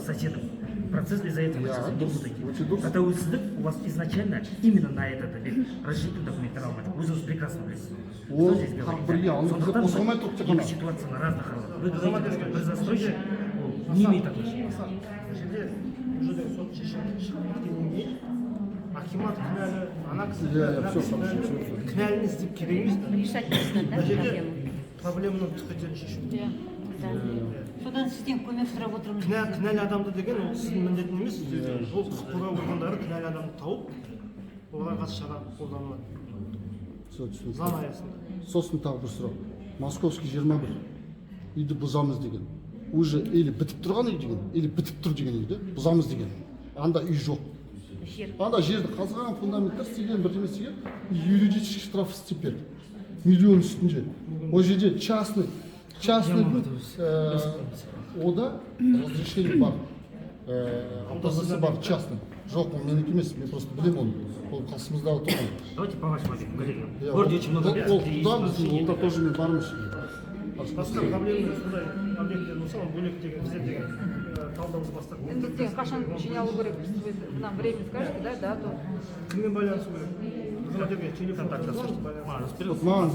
соседом. Процесс из-за этого сейчас не будет идти. дұрыс. А тәуелсіздік у вас изначально именно на этот объект. Разрешительный документтер алмайды. Өзіңіз прекрасно білесіз. Ол, Что здесь говорить? бірге, оны Сондықтан осыған айтып тұрып екі қана. ситуацияны разных алады. Вы говорите, что бір застройщик не имеет отношения. Бұл жерде уже де сот шешімі шығарғаннан кейін акимат кінәлі, ана кісі кінәлі емес деп керек емес. Решать нужно, да, Бұл жерде проблему? проблеманы түп-түгел шешу. Да. Содан сізден көмек сұрап отырмыз. Кінәлі адамды деген ол сіздің міндетің емес. Ол құқық қорғау органдары кінәлі адамды тауып, оларға қатысты шара қолданылады. Заң аясында. Сосын тағы бір сұрақ. Московский 21 үйді бұзамыз деген. Уже или бітіп тұрған үй деген, или бітіп тұр деген үйді бұзамыз деген. Анда үй жоқ. Жер. Анда жерді қазған, фундаменттер істеген, бірдеме істеген, юридический штраф істеп берді. Миллион үстінде. Ол жерде частный ода разрешение бар. Антазасы бар, частный. Жоқ, ол менікі емес, мен просто білемін оны. Ол қасымыздағы тұрған. Давайте по вашему объекту, коллеги. В городе очень много мест, Ол где есть куда біз, нарушение. онда тоже мен бармын. Басқа проблема сондай объекттер болса, оны бөлек деген, біздер деген талдауды бастап. Енді сен қашан жиналу керек? Вы нам время скажете, да, дату? Кіммен байланысу керек? Телефон, Контакт жасау. байланысу. Вперед. Маған